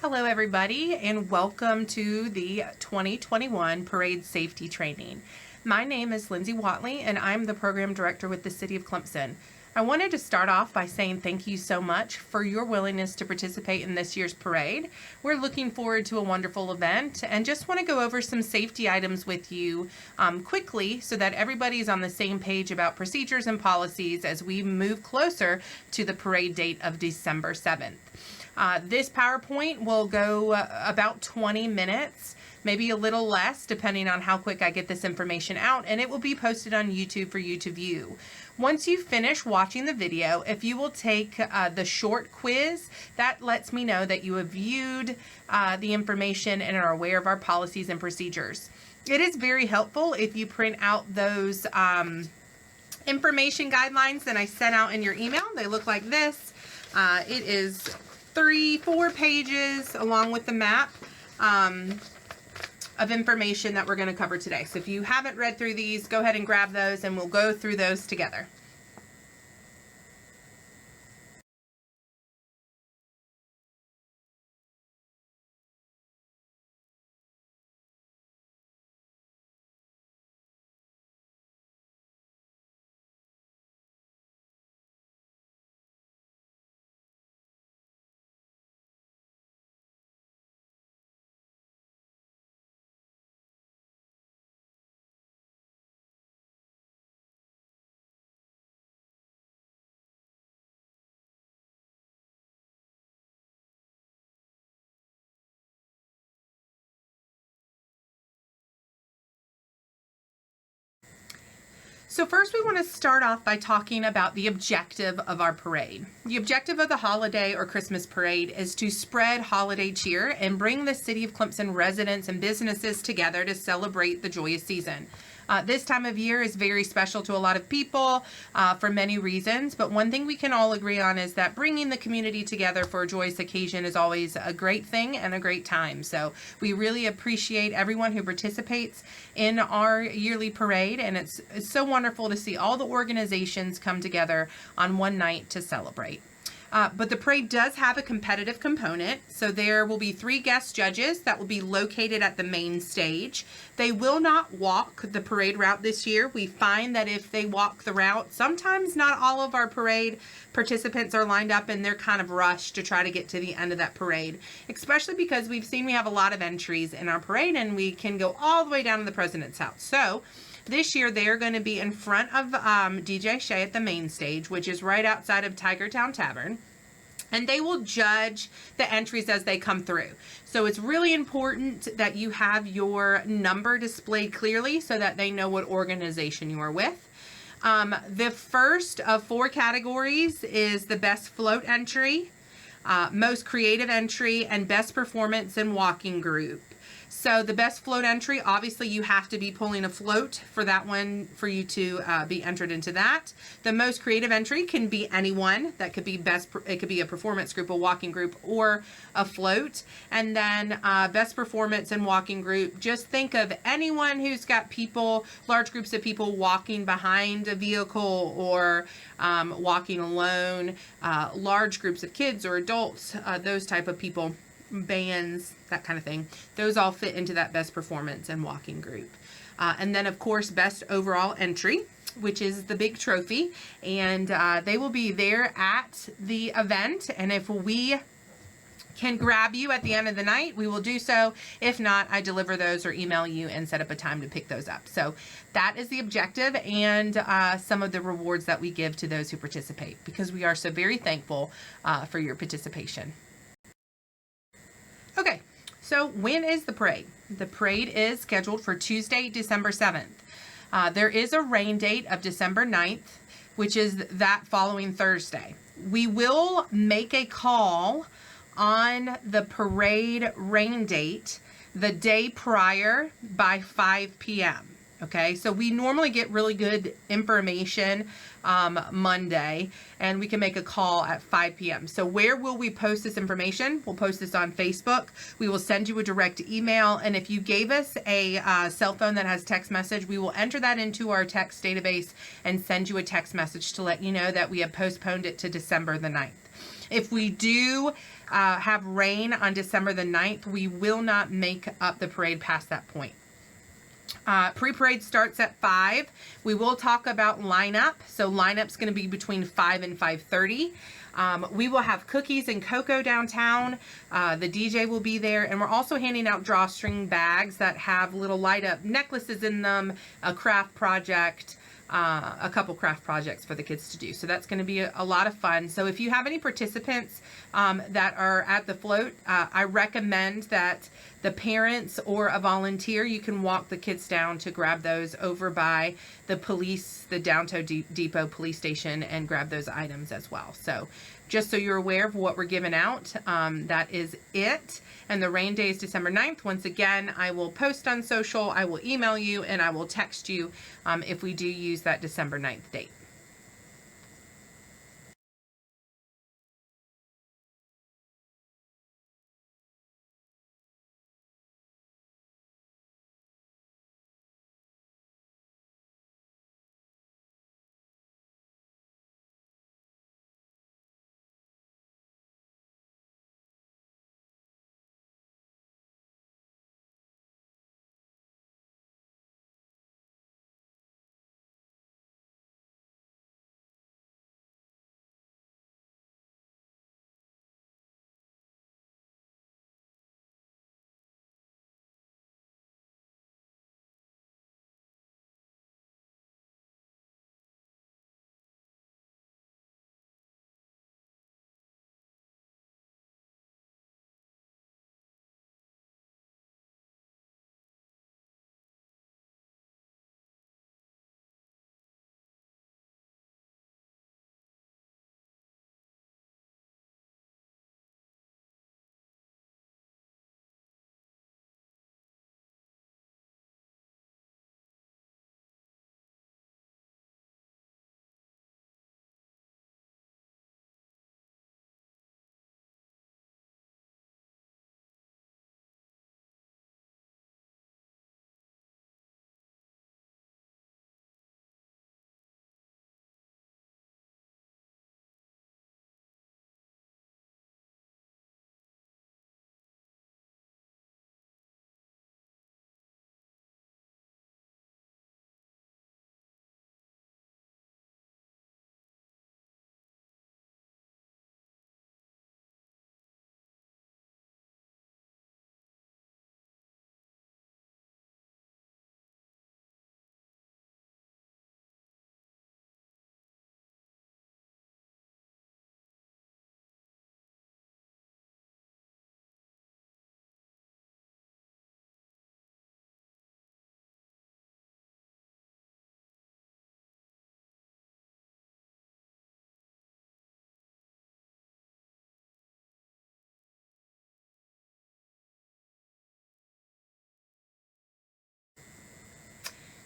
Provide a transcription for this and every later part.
Hello everybody and welcome to the 2021 Parade Safety Training. My name is Lindsay Watley and I'm the Program Director with the City of Clemson. I wanted to start off by saying thank you so much for your willingness to participate in this year's parade. We're looking forward to a wonderful event and just want to go over some safety items with you quickly so that everybody's on the same page about procedures and policies as we move closer to the parade date of December 7th. This PowerPoint will go about 20 minutes, maybe a little less depending on how quick I get this information out, and it will be posted on YouTube for you to view. Once you finish watching the video, if you will take the short quiz, that lets me know that you have viewed the information and are aware of our policies and procedures. It is very helpful if you print out those information guidelines that I sent out in your email. They look like this. It is 3-4 pages along with the map of information that we're going to cover today. So if you haven't read through these, go ahead and grab those and we'll go through those together. So first we want to start off by talking about the objective of our parade. The objective of the holiday or Christmas parade is to spread holiday cheer and bring the City of Clemson residents and businesses together to celebrate the joyous season. This time of year is very special to a lot of people for many reasons, but one thing we can all agree on is that bringing the community together for a joyous occasion is always a great thing and a great time. So we really appreciate everyone who participates in our yearly parade, and it's so wonderful to see all the organizations come together on one night to celebrate. But the parade does have a competitive component, so there will be 3 guest judges that will be located at the main stage. They will not walk the parade route this year. We find that if they walk the route, sometimes not all of our parade participants are lined up and they're kind of rushed to try to get to the end of that parade, especially because we've seen we have a lot of entries in our parade and we can go all the way down to the President's House. So this year, they are going to be in front of DJ Shea at the main stage, which is right outside of Tigertown Tavern. And they will judge the entries as they come through. So it's really important that you have your number displayed clearly so that they know what organization you are with. The first of 4 categories is the best float entry, most creative entry, and best performance and walking group. So the best float entry, obviously you have to be pulling a float for that one for you to be entered into that. The most creative entry can be anyone. That could be it could be a performance group, a walking group, or a float. And then best performance and walking group, just think of anyone who's got people, large groups of people walking behind a vehicle or walking alone, large groups of kids or adults, those type of people. Bands, that kind of thing. Those all fit into that best performance and walking group. And then, of course, best overall entry, which is the big trophy. And they will be there at the event. And if we can grab you at the end of the night, we will do so. If not, I deliver those or email you and set up a time to pick those up. So that is the objective and some of the rewards that we give to those who participate, because we are so very thankful for your participation. Okay, so when is the parade? The parade is scheduled for Tuesday, December 7th. There is a rain date of December 9th, which is that following Thursday. We will make a call on the parade rain date the day prior by 5 p.m. Okay, so we normally get really good information Monday, and we can make a call at 5 p.m. So where will we post this information? We'll post this on Facebook. We will send you a direct email, and if you gave us a cell phone that has text message, we will enter that into our text database and send you a text message to let you know that we have postponed it to December the 9th. If we do have rain on December the 9th, we will not make up the parade past that point. Pre-parade starts at 5. We will talk about lineup. So lineup's going to be between 5 and 5:30. We will have cookies and cocoa downtown. The DJ will be there, and we're also handing out drawstring bags that have little light up necklaces in them, a craft project, a couple craft projects for the kids to do. So that's going to be a lot of fun. So if you have any participants that are at the float, I recommend that the parents or a volunteer, you can walk the kids down to grab those over by the police, the Downtown Depot police station, and grab those items as well. So just so you're aware of what we're giving out, that is it. And the rain day is December 9th. Once again, I will post on social, I will email you, and I will text you if we do use that December 9th date.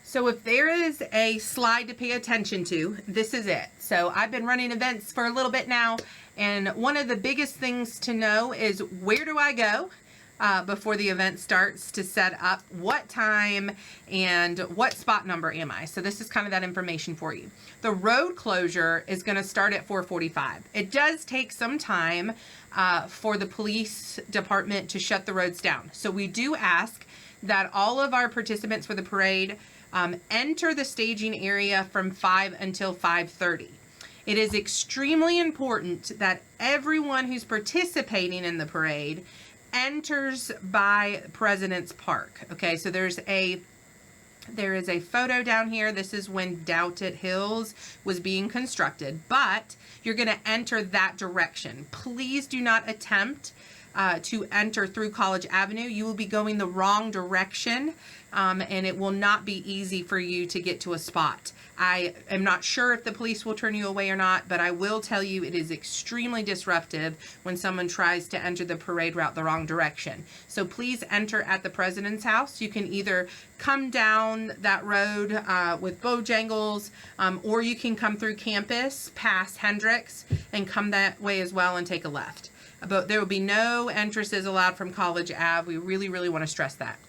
So if there is a slide to pay attention to, this is it. So I've been running events for a little bit now, and one of the biggest things to know is where do I go before the event starts to set up, what time, and what spot number am I? So this is kind of that information for you. The road closure is going to start at 4:45. It does take some time for the police department to shut the roads down. So we do ask that all of our participants for the parade enter the staging area from 5 until 5:30. It is extremely important that everyone who's participating in the parade enters by President's Park. Okay, so there is a photo down here. This is when Doughtit Hills was being constructed, but you're going to enter that direction. Please do not attempt to enter through College Avenue. You will be going the wrong direction, and it will not be easy for you to get to a spot. I am not sure if the police will turn you away or not, but I will tell you it is extremely disruptive when someone tries to enter the parade route the wrong direction. So please enter at the President's House. You can either come down that road with Bojangles, or you can come through campus past Hendricks and come that way as well and take a left. But there will be no entrances allowed from College Ave. We really, really want to stress that.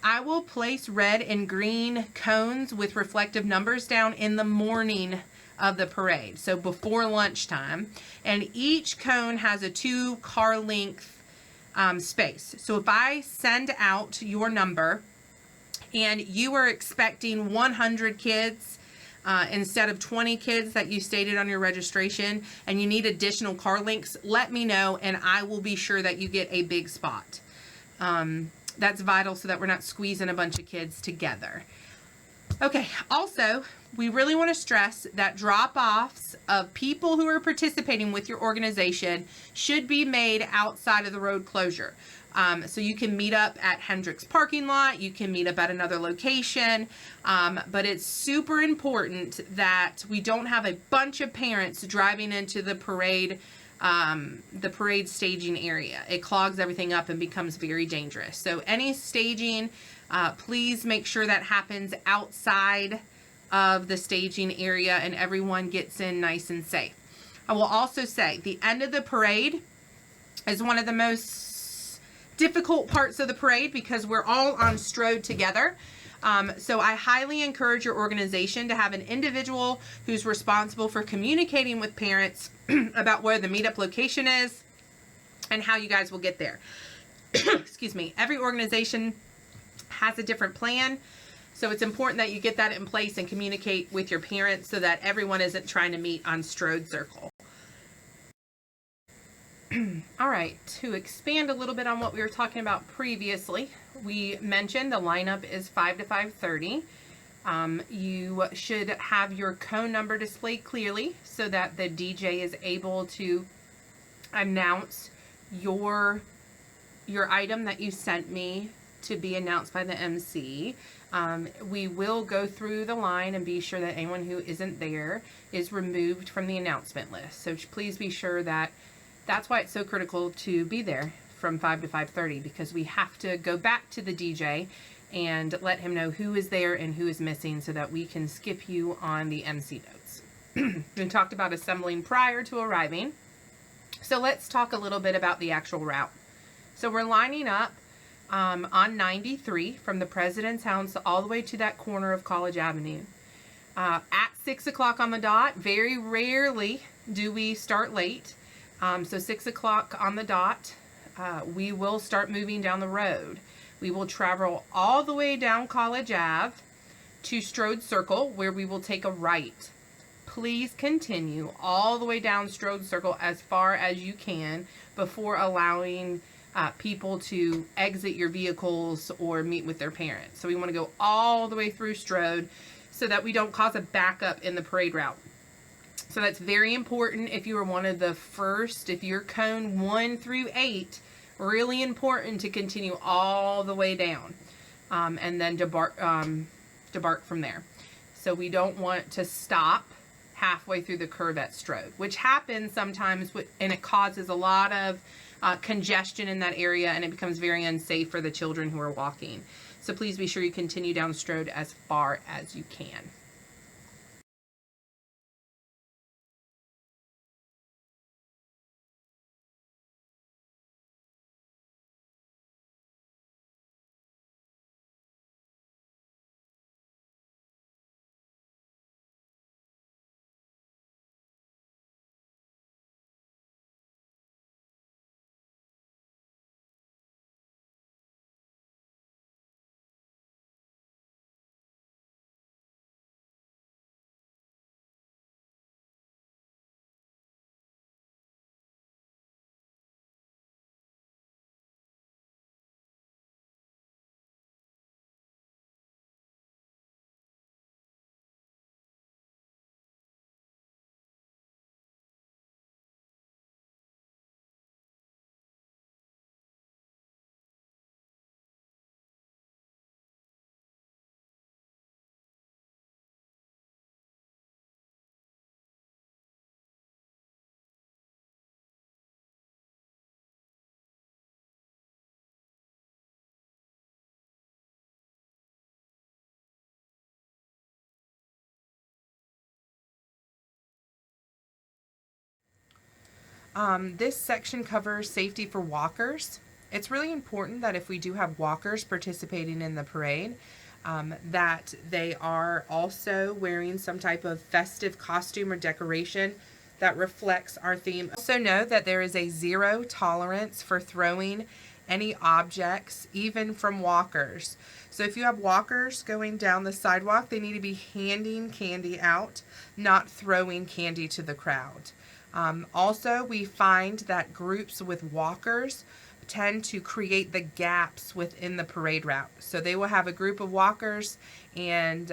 I will place red and green cones with reflective numbers down in the morning of the parade, so before lunchtime, and each cone has a 2-car length space. So if I send out your number and you are expecting 100 kids instead of 20 kids that you stated on your registration, and you need additional car lengths, let me know and I will be sure that you get a big spot. That's vital so that we're not squeezing a bunch of kids together. Okay, also, we really want to stress that drop-offs of people who are participating with your organization should be made outside of the road closure. So you can meet up at Hendricks parking lot, you can meet up at another location, but it's super important that we don't have a bunch of parents driving into the parade staging area. It clogs everything up and becomes very dangerous. So any staging, please make sure that happens outside of the staging area and everyone gets in nice and safe. I will also say the end of the parade is one of the most difficult parts of the parade because we're all on Strode together. So I highly encourage your organization to have an individual who's responsible for communicating with parents about where the meetup location is and how you guys will get there. Excuse me. Every organization has a different plan, so it's important that you get that in place and communicate with your parents so that everyone isn't trying to meet on Strode Circle. All right, to expand a little bit on what we were talking about previously, we mentioned the lineup is 5 to 5:30. You should have your cone number displayed clearly so that the DJ is able to announce your item that you sent me to be announced by the MC. We will go through the line and be sure that anyone who isn't there is removed from the announcement list. So please be sure that that's why it's so critical to be there from 5 to 5:30, because we have to go back to the DJ and let him know who is there and who is missing so that we can skip you on the MC notes. We talked about assembling prior to arriving. So let's talk a little bit about the actual route. So we're lining up on 93 from the President's House all the way to that corner of College Avenue. At 6 o'clock on the dot, very rarely do we start late. So 6 o'clock on the dot, we will start moving down the road. We will travel all the way down College Ave to Strode Circle, where we will take a right. Please continue all the way down Strode Circle as far as you can before allowing people to exit your vehicles or meet with their parents. So we want to go all the way through Strode so that we don't cause a backup in the parade route. So that's very important if you are one of the first, if you're cone 1 through 8, really important to continue all the way down and then depart from there. So we don't want to stop halfway through the curve at Strode, which happens sometimes and it causes a lot of congestion in that area and it becomes very unsafe for the children who are walking. So please be sure you continue down Strode as far as you can. This section covers safety for walkers. It's really important that if we do have walkers participating in the parade, that they are also wearing some type of festive costume or decoration that reflects our theme. Also know that there is a zero tolerance for throwing any objects, even from walkers. So if you have walkers going down the sidewalk, they need to be handing candy out, not throwing candy to the crowd. Also, we find that groups with walkers tend to create the gaps within the parade route. So they will have a group of walkers and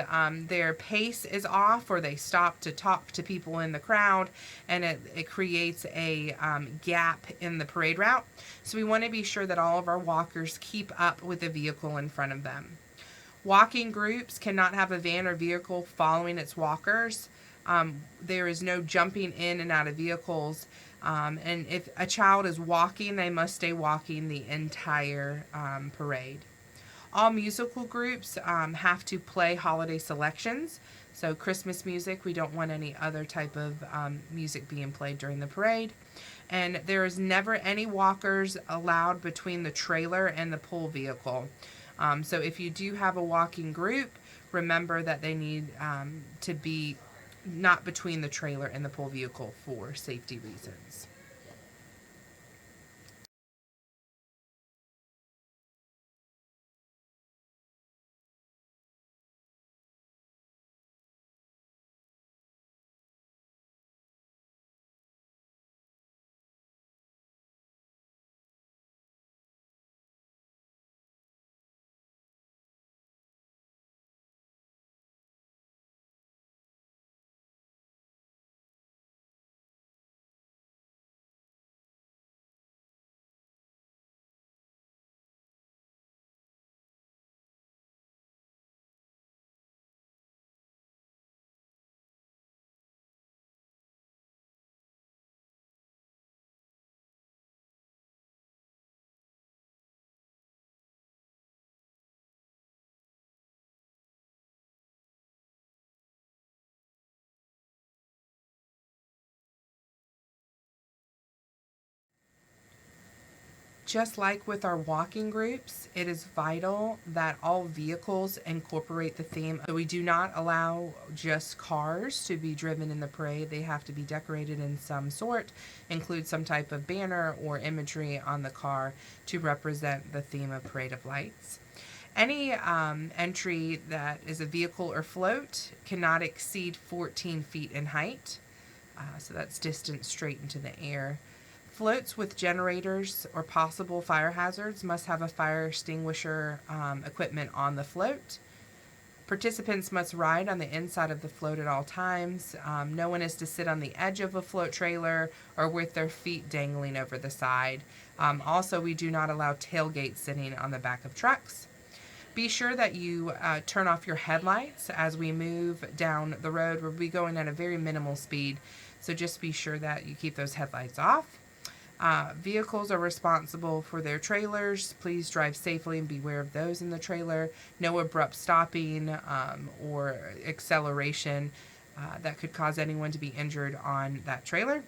their pace is off, or they stop to talk to people in the crowd, and it creates a gap in the parade route. So we want to be sure that all of our walkers keep up with the vehicle in front of them. Walking groups cannot have a van or vehicle following its walkers. There is no jumping in and out of vehicles. And if a child is walking, they must stay walking the entire parade. All musical groups have to play holiday selections. So Christmas music, we don't want any other type of music being played during the parade. And there is never any walkers allowed between the trailer and the pull vehicle. So if you do have a walking group, remember that they need to be not between the trailer and the pull vehicle for safety reasons. Just like with our walking groups, it is vital that all vehicles incorporate the theme. So we do not allow just cars to be driven in the parade. They have to be decorated in some sort, include some type of banner or imagery on the car to represent the theme of Parade of Lights. Any entry that is a vehicle or float cannot exceed 14 feet in height. So that's distance straight into the air. Floats with generators or possible fire hazards must have a fire extinguisher equipment on the float. Participants must ride on the inside of the float at all times. No one is to sit on the edge of a float trailer or with their feet dangling over the side. Also, we do not allow tailgate sitting on the back of trucks. Be sure that you turn off your headlights as we move down the road. We'll be going at a very minimal speed, so just be sure that you keep those headlights off. Vehicles are responsible for their trailers. Please drive safely and beware of those in the trailer. No abrupt stopping or acceleration that could cause anyone to be injured on that trailer.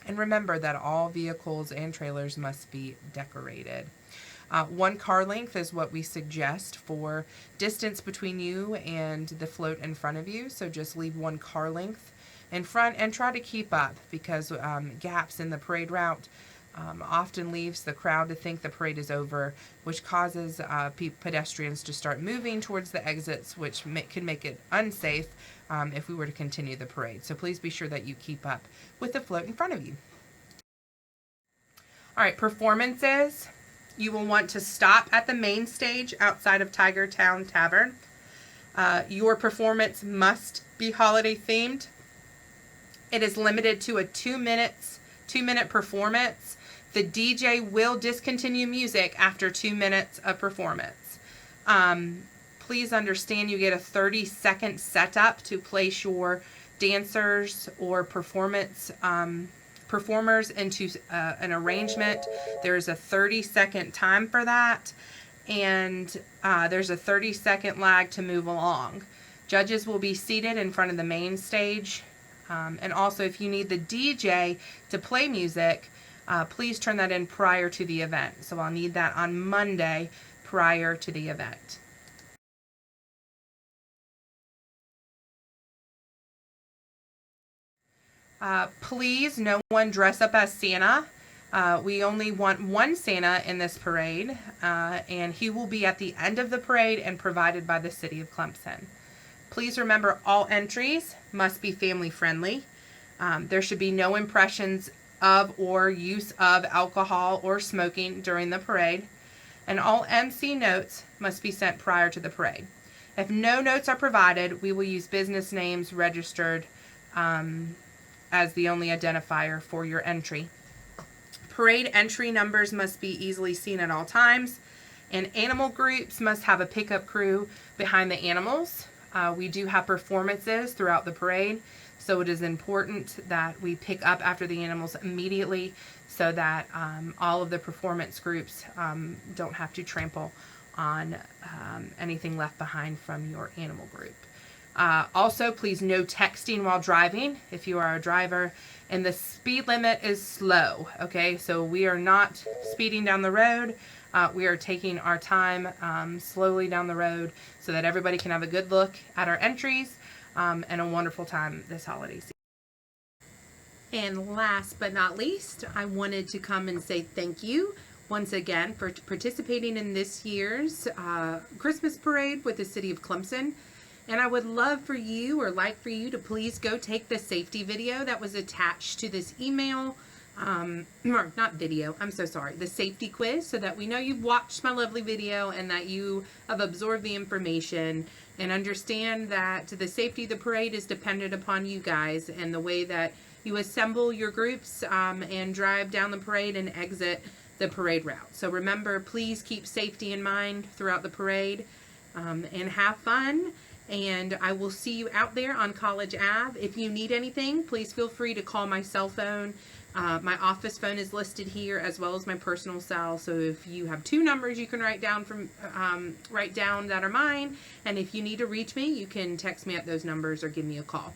And remember that all vehicles and trailers must be decorated. 1 car length is what we suggest for distance between you and the float in front of you. So just leave 1 car length in front and try to keep up, because gaps in the parade route often leaves the crowd to think the parade is over, which causes pedestrians to start moving towards the exits, which can make it unsafe if we were to continue the parade. So please be sure that you keep up with the float in front of you. All right, performances. You will want to stop at the main stage outside of Tiger Town Tavern. Your performance must be holiday themed. It is limited to a 2-minute performance. The DJ will discontinue music after 2 minutes of performance. Please understand you get a 30-second setup to place your dancers or performers into an arrangement. There's a 30-second time for that, and there's a 30-second lag to move along. Judges will be seated in front of the main stage. And also, if you need the DJ to play music, please turn that in prior to the event. So I'll need that on Monday prior to the event. Please, no one dress up as Santa. We only want one Santa in this parade, and he will be at the end of the parade and provided by the City of Clemson. Please remember all entries must be family friendly. There should be no impressions of or use of alcohol or smoking during the parade, and all MC notes must be sent prior to the parade. If no notes are provided, we will use business names registered as the only identifier for your entry. Parade entry numbers must be easily seen at all times, and animal groups must have a pickup crew behind the animals. We do have performances throughout the parade, so it is important that we pick up after the animals immediately so that all of the performance groups don't have to trample on anything left behind from your animal group. Also, please no texting while driving if you are a driver, and the speed limit is slow, okay? So we are not speeding down the road. We are taking our time slowly down the road so that everybody can have a good look at our entries and a wonderful time this holiday season. And last but not least, I wanted to come and say thank you once again for participating in this year's Christmas parade with the City of Clemson. And I would love for you, or like for you, to please go take the safety video that was attached to this email. Or not video, I'm so sorry, the safety quiz, so that we know you've watched my lovely video and that you have absorbed the information and understand that the safety of the parade is dependent upon you guys and the way that you assemble your groups and drive down the parade and exit the parade route. So remember, please keep safety in mind throughout the parade and have fun. And I will see you out there on College Ave. If you need anything, please feel free to call my cell phone. My office phone is listed here, as well as my personal cell. So if you have two numbers, you can write down that are mine. And if you need to reach me, you can text me at those numbers or give me a call.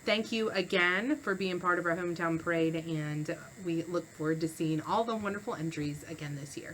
Thank you again for being part of our hometown parade, and we look forward to seeing all the wonderful entries again this year.